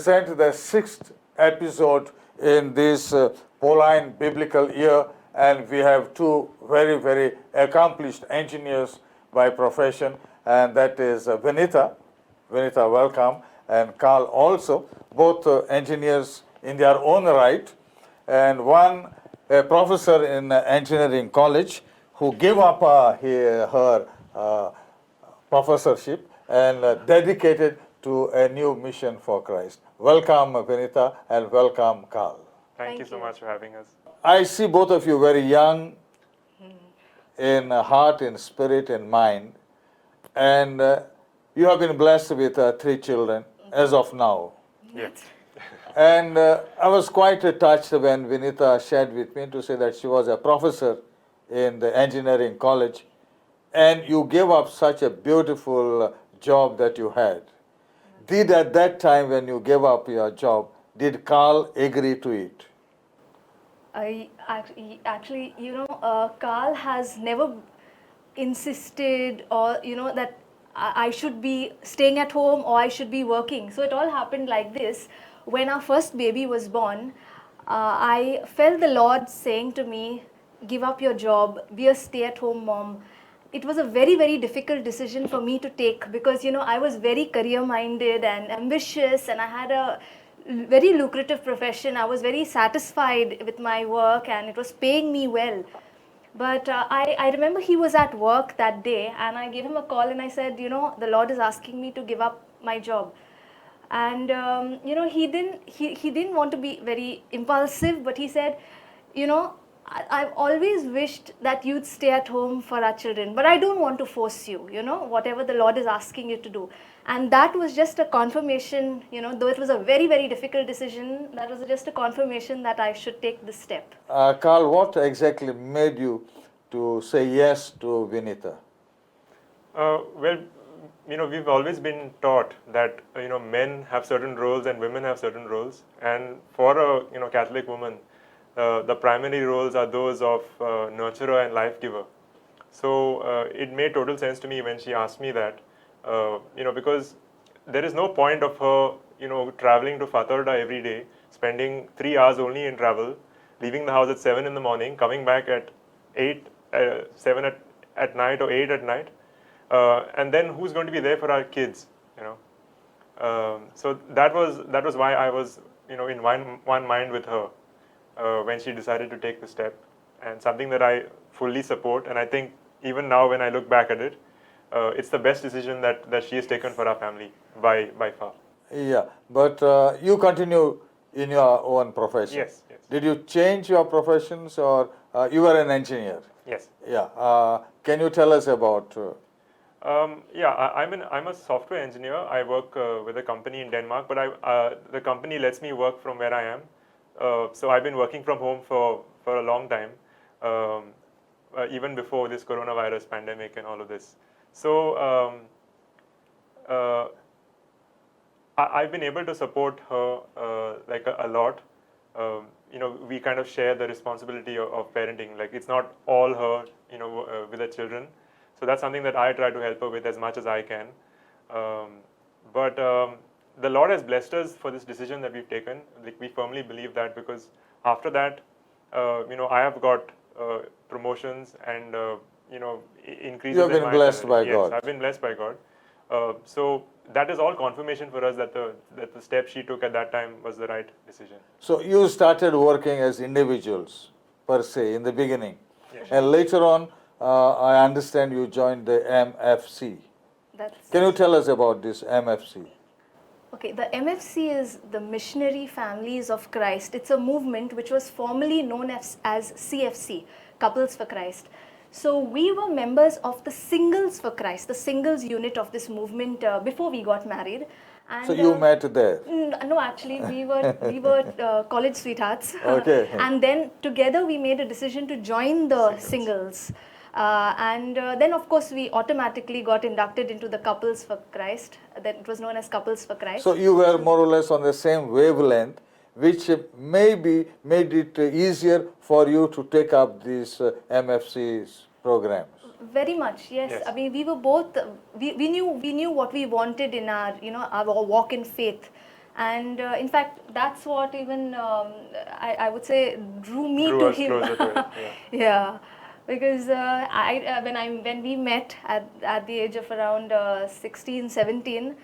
present the 6th episode in this Pauline biblical year, and we have two very, very accomplished engineers by profession, and that is Vinita. Vinita, welcome, and Karl also, both engineers in their own right, and one a professor in engineering college who gave up her professorship and dedicated to a new mission for Christ. Welcome, Vinita, and welcome, Karl. Thank you so much for having us. I see both of you very young in heart, in spirit, in mind, and you have been blessed with 3 children as of now. Yes. And I was quite touched when Vinita shared with me to say that she was a professor in the engineering college, and you gave up such a beautiful job that you had. Did at that time when you gave up your job, did Karl agree to it? Actually, Karl has never insisted or, that I should be staying at home or I should be working. So it all happened like this. When our first baby was born, I felt the Lord saying to me, give up your job, be a stay-at-home mom. It was a very, very difficult decision for me to take because, I was very career-minded and ambitious, and I had a very lucrative profession. I was very satisfied with my work and it was paying me well. But I remember he was at work that day, and I gave him a call and I said, the Lord is asking me to give up my job. And he didn't want to be very impulsive, but he said, I've always wished that you'd stay at home for our children, but I don't want to force you, whatever the Lord is asking you to do. And that was just a confirmation, though it was a very, very difficult decision, that was just a confirmation that I should take this step. Karl, what exactly made you to say yes to Vinita? Well, we've always been taught that, men have certain roles and women have certain roles. And for a, Catholic woman, the primary roles are those of nurturer and life giver. So it made total sense to me when she asked me that, because there is no point of her, traveling to Fatarda every day, spending 3 hours only in travel, leaving the house at 7 in the morning, coming back at 7 at night or 8 at night. And then who's going to be there for our kids, so that was why I was, in one mind with her when she decided to take the step, and something that I fully support. And I think even now when I look back at it, it's the best decision that she has taken for our family by far. Yeah, but you continue in your own profession. Yes. Did you change your professions, or you were an engineer? Yes. Yeah. Can you tell us about? I'm a software engineer. I work with a company in Denmark, but the company lets me work from where I am. So I've been working from home for a long time, even before this coronavirus pandemic and all of this. So I've been able to support her like a lot. We kind of share the responsibility of parenting. Like, it's not all her, with the children. So that's something that I try to help her with as much as I can. But the Lord has blessed us for this decision that we've taken. Like, we firmly believe that, because after that, I have got promotions and increases. You have been blessed by God. Yes, I've been blessed by God. So that is all confirmation for us that the step she took at that time was the right decision. So you started working as individuals per se in the beginning, Yes. And later on, I understand you joined the MFC. Can you tell us about this MFC? Okay, the MFC is the Missionary Families of Christ. It's a movement which was formerly known as CFC, Couples for Christ. So we were members of the Singles for Christ, the singles unit of this movement before we got married. And, so you met there? No, actually, we were college sweethearts. Okay. And then together we made a decision to join the singles. And then, of course, we automatically got inducted into the Couples for Christ. Then it was known as Couples for Christ. So you were more or less on the same wavelength, which maybe made it easier for you to take up these MFC's programs. Very much, yes. I mean, we were both. We knew what we wanted in our our walk in faith, And in fact, that's what even I would say drew me Drew to us him. closer to it. Yeah. Yeah, because when we met at the age of around 16, 17,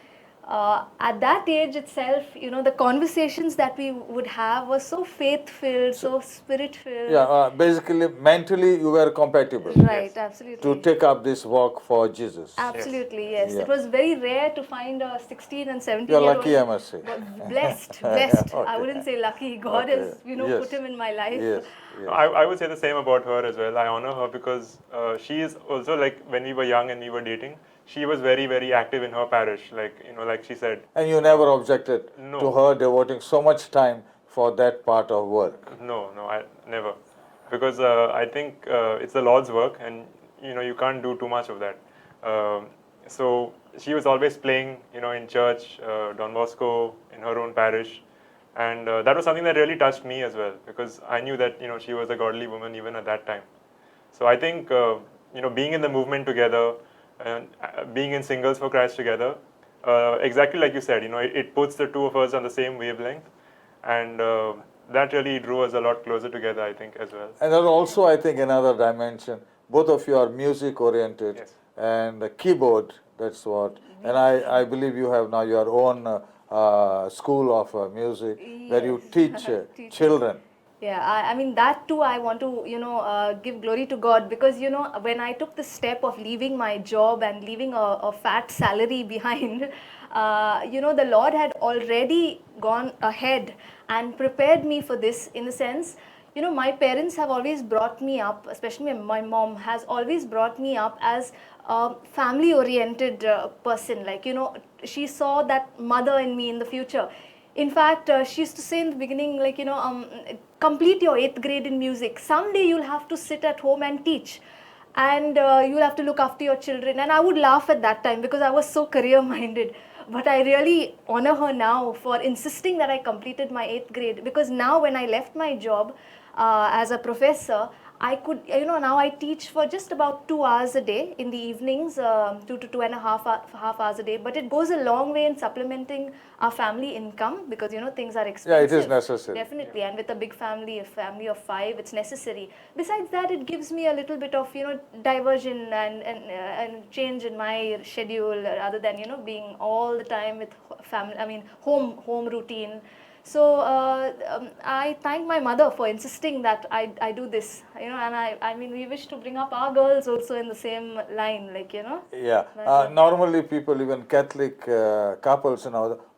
at that age itself, the conversations that we would have were so faith-filled, so spirit-filled. Yeah, basically mentally you were compatible Right, Yes. absolutely. to take up this work for Jesus. Absolutely, yes. Yeah. It was very rare to find a 16 and 17 You're year lucky, I old. must say. Blessed, blessed. I Okay. wouldn't say lucky. God Okay. has, Yes. put him in my life. Yes, yes. I would say the same about her as well. I honor her because she is also, like, when we were young and we were dating, she was very, very active in her parish. Like, like she said, And you never objected No. to her devoting so much time for that part of work. no, I never. Because I think it's the Lord's work and, you can't do too much of that. So she was always playing, in church, Don Bosco, in her own parish. And that was something that really touched me as well because I knew that, she was a godly woman even at that time. So I think, being in the movement together and being in Singles for Christ together, exactly like you said, it puts the two of us on the same wavelength. And that really drew us a lot closer together, I think, as well. And there's also, I think, another dimension. Both of you are music oriented, Yes. and the keyboard, that's what. And I believe you have now your own school of music where you Yes. teach Teach. children. Yeah, I mean, that too, I want to, give glory to God because, when I took the step of leaving my job and leaving a fat salary behind, the Lord had already gone ahead and prepared me for this in the sense, my parents have always brought me up, especially my mom has always brought me up as a family oriented person. Like, she saw that mother in me in the future. In fact, she used to say in the beginning, like, complete your 8th grade in music. Someday you'll have to sit at home and teach. And you'll have to look after your children. And I would laugh at that time because I was so career minded. But I really honor her now for insisting that I completed my 8th grade. Because now, when I left my job as a professor, I could, now I teach for just about 2 hours a day in the evenings, 2 to 2.5 hours a day. But it goes a long way in supplementing our family income because, things are expensive. Yeah, it is necessary. Definitely. And with a big family, a family of 5, it's necessary. Besides that, it gives me a little bit of, diversion and change in my schedule rather than, being all the time with family, home routine. So I thank my mother for insisting that I do this, and I mean, we wish to bring up our girls also in the same line, like, Yeah. Normally, people, even Catholic couples,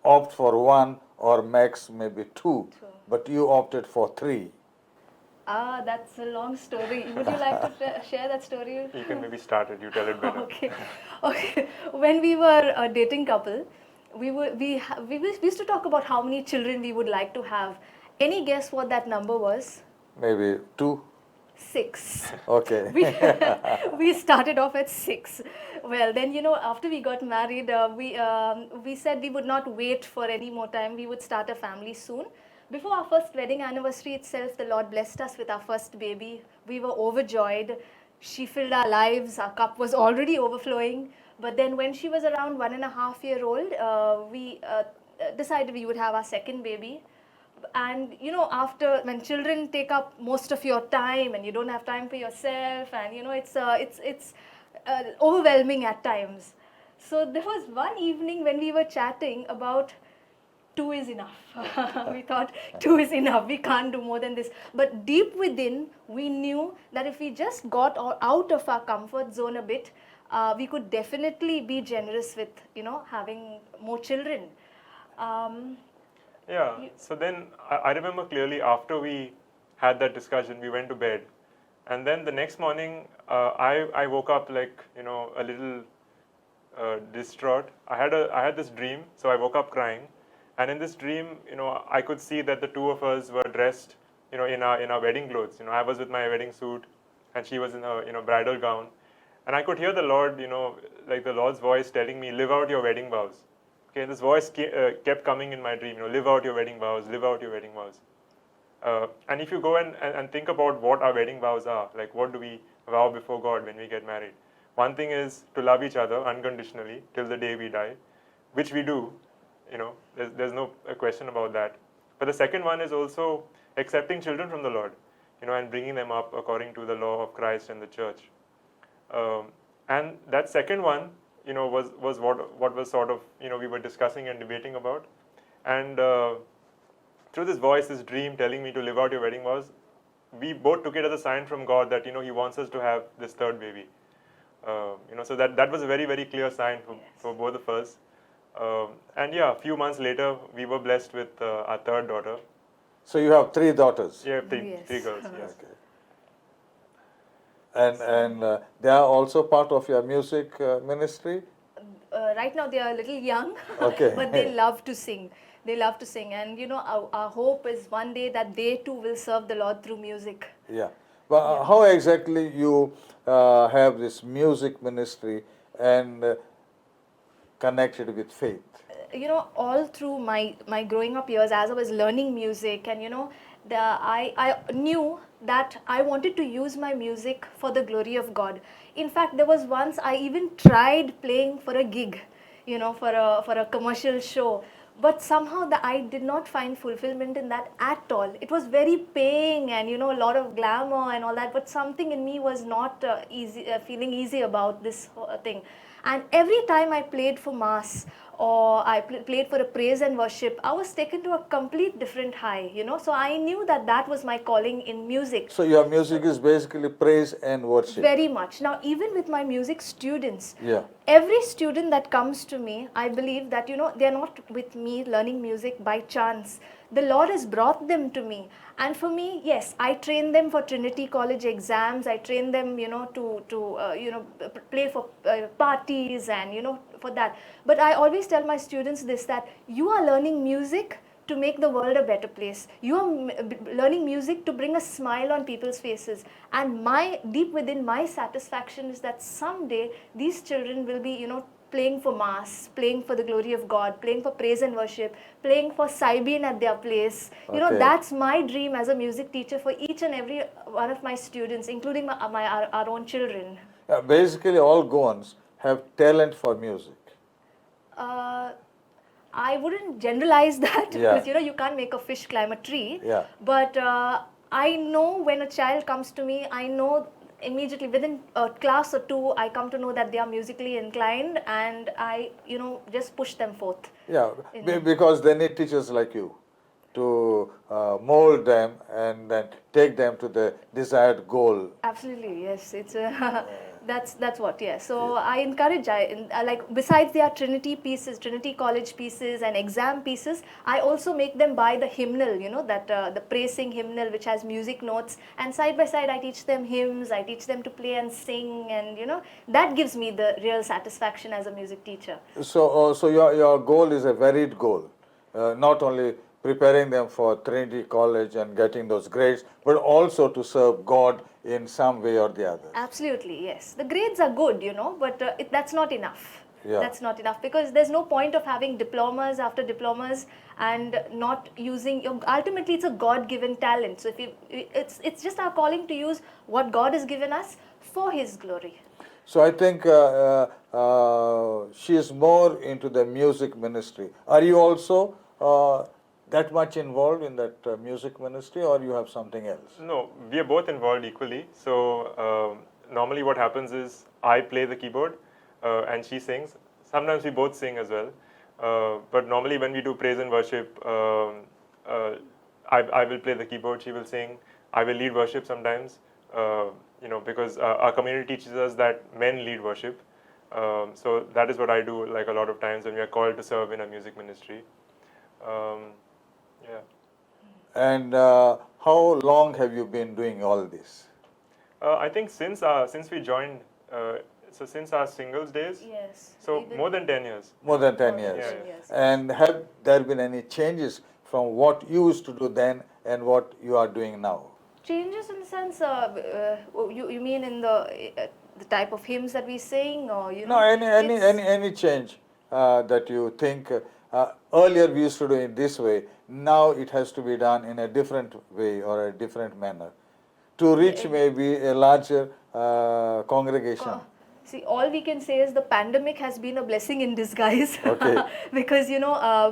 opt for one or max maybe two, but you opted for 3. That's a long story. Would you like to share that story? You can maybe start it, you tell it better. Okay. When we were a dating couple, we used to talk about how many children we would like to have. Any guess what that number was? Maybe 2. 6. Okay. We started off at 6. Well, then, after we got married, we said we would not wait for any more time. We would start a family soon. Before our first wedding anniversary itself, the Lord blessed us with our first baby. We were overjoyed. She filled our lives. Our cup was already overflowing. But then when she was around 1.5 years old, we decided we would have our second baby. And after, when children take up most of your time and you don't have time for yourself, and it's overwhelming at times. So there was one evening when we were chatting about 2 is enough. We thought 2 is enough. We can't do more than this. But deep within, we knew that if we just got out of our comfort zone a bit, we could definitely be generous with having more children. Yeah, so then I remember clearly after we had that discussion, we went to bed. And then the next morning, I woke up like, a little distraught. I had this dream, so I woke up crying. And in this dream, I could see that the two of us were dressed, in our wedding clothes. I was with my wedding suit and she was in her, bridal gown. And I could hear the Lord, like the Lord's voice telling me, live out your wedding vows. Okay, this voice kept coming in my dream, live out your wedding vows, live out your wedding vows. And if you go and think about what our wedding vows are, like what do we vow before God when we get married? One thing is to love each other unconditionally till the day we die, which we do. there's no question about that. But the second one is also accepting children from the Lord, and bringing them up according to the law of Christ and the church. And that second one, was what was sort of, we were discussing and debating about. And through this voice, this dream telling me to live out your wedding vows, we both took it as a sign from God that, He wants us to have this third baby. So that was a very, very clear sign for both of us. And yeah, a few months later, we were blessed with our third daughter. So you have 3 daughters. Yeah, Yes. three girls, yes. Okay. And they are also part of your music ministry? Right now they are a little young, Okay. but they love to sing. They love to sing, and our hope is one day that they too will serve the Lord through music. Yeah. But how exactly you have this music ministry and connected with faith? All through my growing up years, as I was learning music, and I knew that I wanted to use my music for the glory of God. In fact, there was once I even tried playing for a gig, for a commercial show. But somehow I did not find fulfillment in that at all. It was very paying and a lot of glamour and all that, but something in me was not feeling easy about this thing. And every time I played for mass or I played for a praise and worship, I was taken to a complete different high, So I knew that was my calling in music. So your music is basically praise and worship. Very much. Now, even with my music students, Yeah. every student that comes to me, I believe that, they're not with me learning music by chance. The Lord has brought them to me. And for me, yes, I train them for Trinity College exams. I train them, to play for parties and, for that. But I always tell my students this, that you are learning music to make the world a better place. You are learning music to bring a smile on people's faces. And deep within my satisfaction is that someday these children will be, playing for mass, playing for the glory of God, playing for praise and worship, playing for Saibin at their place. Okay. That's my dream as a music teacher for each and every one of my students, including our own children. Basically, all Goans have talent for music. I wouldn't generalize that Yeah. because you can't make a fish climb a tree. Yeah. But I know when a child comes to me, I know immediately within a class or two, I come to know that they are musically inclined, and I just push them forth. Yeah, because they need teachers like you to mold them and then take them to the desired goal. Absolutely, yes. It's that's what. Yeah. So I encourage. Like besides their Trinity pieces, Trinity College pieces, and exam pieces, I also make them buy the hymnal. The praising hymnal, which has music notes, and side by side I teach them hymns. I teach them to play and sing, and that gives me the real satisfaction as a music teacher. So your goal is a varied goal, not only preparing them for Trinity College and getting those grades, but also to serve God in some way or the other. Absolutely, yes. The grades are good, but that's not enough. Yeah. That's not enough because there's no point of having diplomas after diplomas and not using. Ultimately, it's a God-given talent. So it's just our calling to use what God has given us for His glory. So I think she is more into the music ministry. Are you also that much involved in that music ministry, or you have something else? No, we are both involved equally. So normally what happens is I play the keyboard and she sings. Sometimes we both sing as well. But normally when we do praise and worship, I will play the keyboard, she will sing. I will lead worship sometimes, because our community teaches us that men lead worship. So that is what I do like a lot of times when we are called to serve in a music ministry. Yeah. And how long have you been doing all this? I think since we joined, so since our singles days, Yes. so more than 10 years. More than 10 More years. than 10 years. And have there been any changes from what you used to do then and what you are doing now? Changes in the sense, you mean in the type of hymns that we sing, or No, any change that you think earlier we used to do it this way, now it has to be done in a different way or a different manner to reach maybe a larger congregation. See, all we can say is the pandemic has been a blessing in disguise. Okay. Because,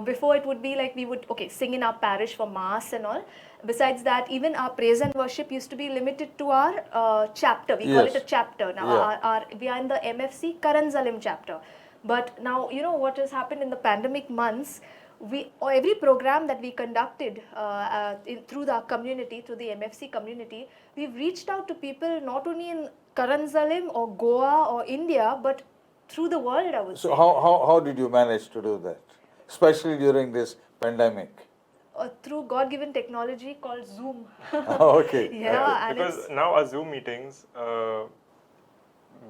before it would be like we would, sing in our parish for mass and all. Besides that, even our praise and worship used to be limited to our chapter. We call it a Yes. chapter. Now, Yeah. we are in the MFC Karanzalim chapter. But now, what has happened in the pandemic months, every program that we conducted through the community, through the MFC community, we've reached out to people not only in Karanzalim or Goa or India, but through the world, I would say. So how did you manage to do that, especially during this pandemic? Through God-given technology called Zoom. Okay. Yeah, and because now our Zoom meetings,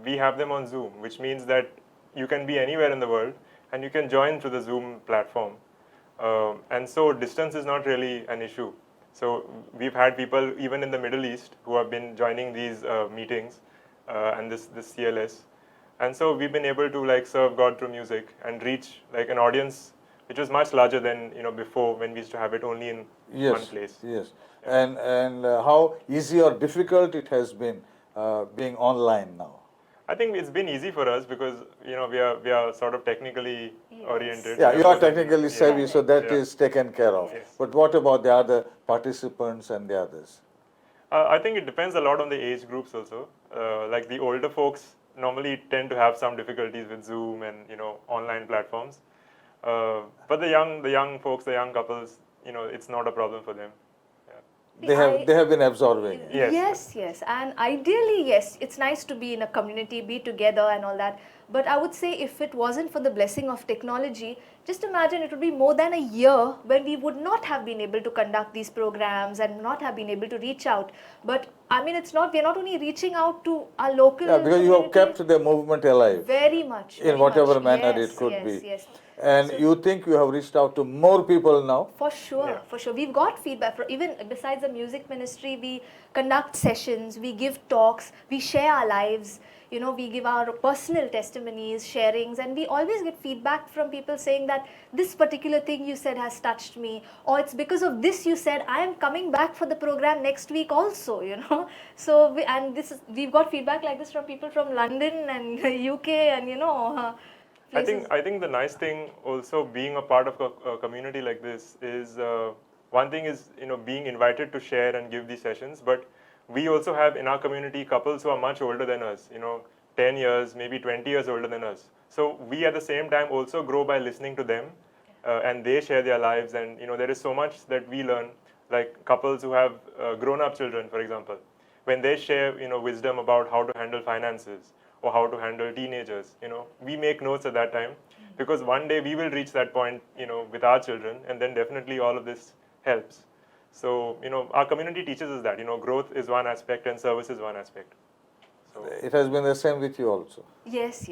we have them on Zoom, which means that you can be anywhere in the world and you can join through the Zoom platform. And so distance is not really an issue. So we've had people even in the Middle East who have been joining these meetings and this CLS. And so we've been able to like serve God through music and reach like an audience which was much larger than before when we used to have it only in one place. Yes. And how easy or difficult it has been being online now? I think it's been easy for us because we are sort of technically oriented. Yeah, you are technically savvy, Yeah. so that Yeah. is taken care of. Yes. But what about the other participants and the others? I think it depends a lot on the age groups also. Like the older folks normally tend to have some difficulties with Zoom and online platforms. But the young folks, the young couples, it's not a problem for them. Yeah. They have been absorbing it. Yes. And ideally, yes, it's nice to be in a community, be together and all that. But I would say if it wasn't for the blessing of technology, just imagine it would be more than a year when we would not have been able to conduct these programs and not have been able to reach out. But I mean, we're not only reaching out to our local Yeah, because you have community, kept the movement alive very much. in whatever much. manner Yes, it could yes, be. Yes. And So- you think you have reached out to more people now? For sure, Yeah. for sure. We've got feedback. Even besides the music ministry, we conduct sessions, we give talks, we share our lives, we give our personal testimonies, sharings, and we always get feedback from people saying that this particular thing you said has touched me, or it's because of this you said, I am coming back for the program next week also, So, we've got feedback like this from people from London and UK and, places. I think the nice thing also being a part of a community like this is one thing is being invited to share and give these sessions, but we also have in our community couples who are much older than us, 10 years, maybe 20 years older than us. So we at the same time also grow by listening to them and they share their lives, and there is so much that we learn, like couples who have grown-up children, for example, when they share wisdom about how to handle finances or how to handle teenagers, we make notes at that time because one day we will reach that point with our children, and then definitely all of this helps. So our community teaches us that growth is one aspect and service is one aspect. So It has been the same with you also. Yes.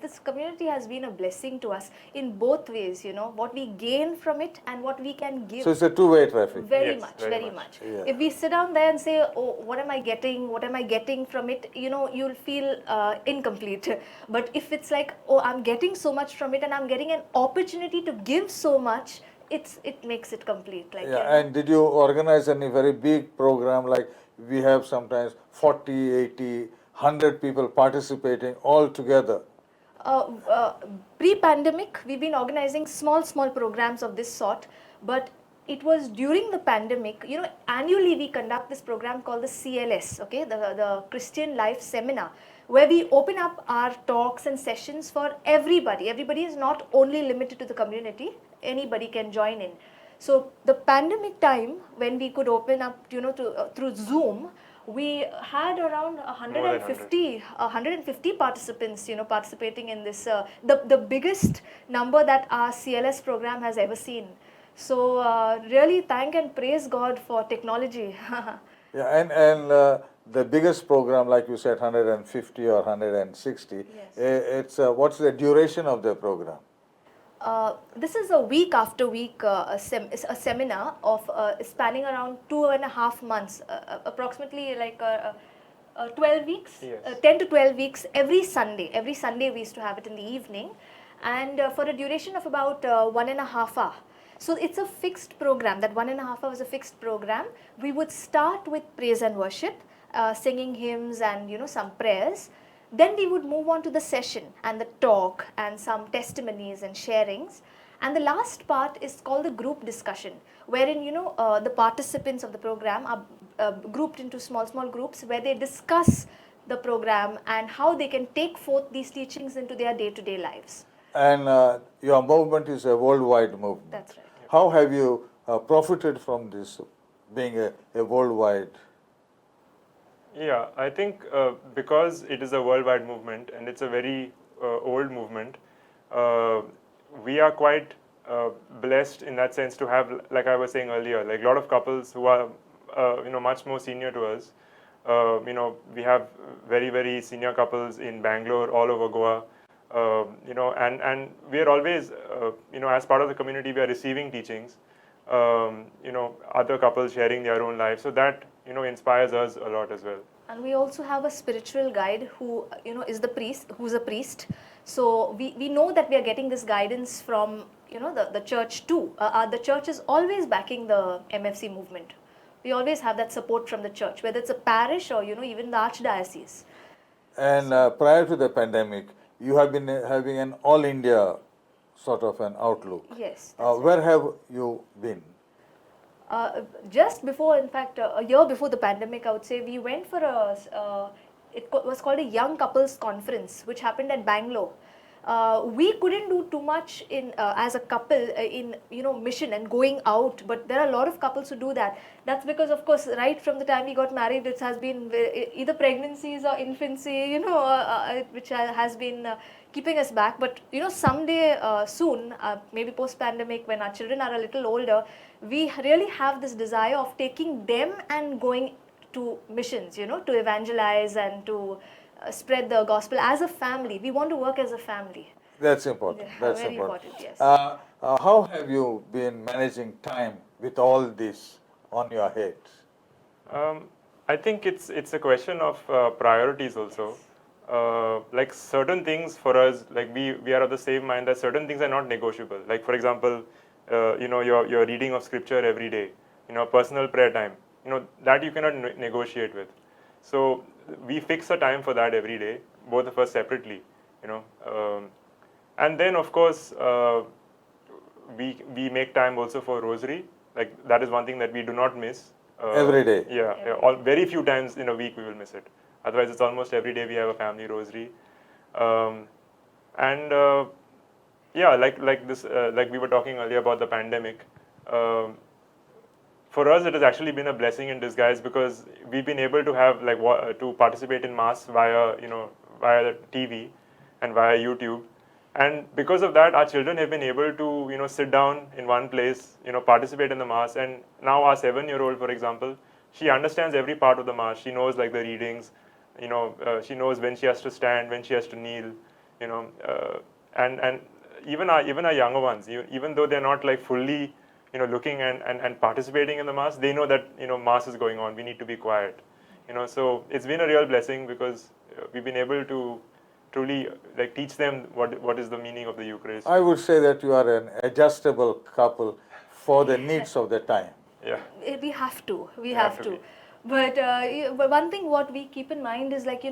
This community has been a blessing to us in both ways, what we gain from it and what we can give. So it's a two-way traffic. Very Yes, much, very very much. much. Yeah. If we sit down there and say, oh, what am I getting? What am I getting from it? You'll feel incomplete. But if it's like, oh, I'm getting so much from it and I'm getting an opportunity to give so much, it makes it complete. Like, Yeah, and did you organize any very big program, like we have sometimes 40, 80, 100 people participating all together? Pre-pandemic, we've been organizing small programs of this sort, but it was during the pandemic, annually we conduct this program called the CLS, okay, the Christian Life Seminar, where we open up our talks and sessions for everybody. Everybody is not only limited to the community, anybody can join in. So the pandemic time, when we could open up, through Zoom, we had around 150 participants, participating in this, the biggest number that our CLS program has ever seen. So really thank and praise God for technology. Yeah, and the biggest program, like you said, 150 or 160, Yes. it's what's the duration of the program? This is a week after week a seminar of spanning around 2.5 months, approximately like 12 weeks, Yes. 10 to 12 weeks every Sunday. Every Sunday we used to have it in the evening, and for a duration of about 1.5 hours. So it's a fixed program. That 1.5 hours is a fixed program. We would start with praise and worship, singing hymns and some prayers. Then we would move on to the session and the talk and some testimonies and sharings. And the last part is called the group discussion, wherein the participants of the program are grouped into small groups where they discuss the program and how they can take forth these teachings into their day-to-day lives. And your movement is a worldwide movement. That's right. How have you profited from this, being a worldwide? Yeah, I think because it is a worldwide movement and it's a very old movement, we are quite blessed in that sense to have, like I was saying earlier, like a lot of couples who are much more senior to us. We have very senior couples in Bangalore, all over Goa. And we are always, as part of the community, we are receiving teachings. Other couples sharing their own lives, so that inspires us a lot as well. And we also have a spiritual guide who is the priest, who's a priest. So we know that we are getting this guidance from the church too. The church is always backing the MFC movement. We always have that support from the church, whether it's a parish or even the archdiocese. And prior to the pandemic, you have been having an all India sort of an outlook. Yes. Where have you been? Just before, in fact, a year before the pandemic, I would say, we went for it was called a young couples conference, which happened at Bangalore. We couldn't do too much in as a couple in mission and going out, but there are a lot of couples who do that. That's because, of course, right from the time we got married, it has been either pregnancies or infancy, which has been keeping us back. But someday soon, maybe post-pandemic, when our children are a little older, we really have this desire of taking them and going to missions, to evangelize and to spread the gospel as a family. We want to work as a family. That's important. Yeah, That's very important. yes. How have you been managing time with all this on your head? I think it's a question of priorities also. Like certain things for us, like we are of the same mind that certain things are not negotiable. Like for example, your reading of scripture every day, personal prayer time, that you cannot negotiate with. So we fix a time for that every day, both of us separately, and then of course we make time also for rosary. Like that is one thing that we do not miss. Every day. Yeah. Very few times in a week we will miss it. Otherwise, it's almost every day we have a family rosary, and like this, like we were talking earlier about the pandemic. For us, it has actually been a blessing in disguise because we've been able to have to participate in mass via the TV and via YouTube, and because of that, our children have been able to sit down in one place, participate in the mass. And now our 7-year-old, for example, she understands every part of the mass. She knows like the readings, she knows when she has to stand, when she has to kneel, and even our younger ones, even though they're not like fully looking and participating in the mass, they know that mass is going on, we need to be quiet, so it's been a real blessing because we've been able to truly like teach them what is the meaning of the Eucharist. I would say that you are an adjustable couple for the needs of the time. Yeah, we have to be. But one thing what we keep in mind is like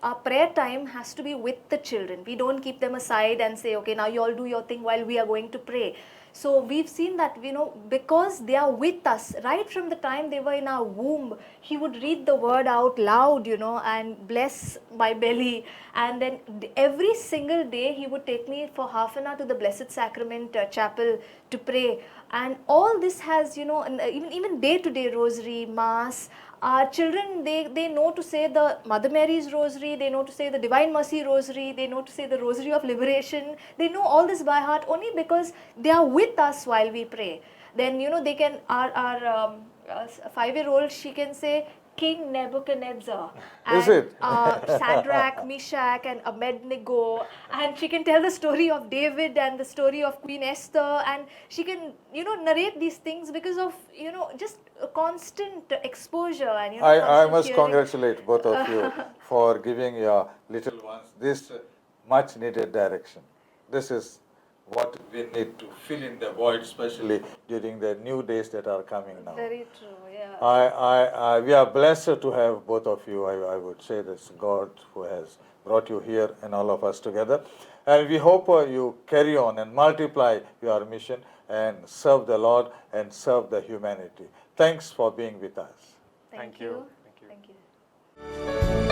our prayer time has to be with the children. We don't keep them aside and say, okay, now you all do your thing while we are going to pray. So we've seen that because they are with us right from the time they were in our womb, he would read the word out loud, and bless my belly. And then every single day he would take me for half an hour to the Blessed Sacrament chapel to pray. And all this has, even day-to-day rosary, mass. Our children, they know to say the Mother Mary's rosary, they know to say the Divine Mercy rosary, they know to say the Rosary of Liberation. They know all this by heart only because they are with us while we pray. Then, they can, our 5-year-old, she can say, King Nebuchadnezzar, Is and it? Shadrach, Meshach, and Abednego, and she can tell the story of David and the story of Queen Esther, and she can narrate these things because of just a constant exposure and I constant must hearing. congratulate both of you for giving your little ones this much needed direction. This is what we need to fill in the void, especially during the new days that are coming now. Very true, yeah. We are blessed to have both of you. I would say that's God who has brought you here and all of us together. And we hope you carry on and multiply your mission and serve the Lord and serve the humanity. Thanks for being with us. Thank Thank you. you. Thank you.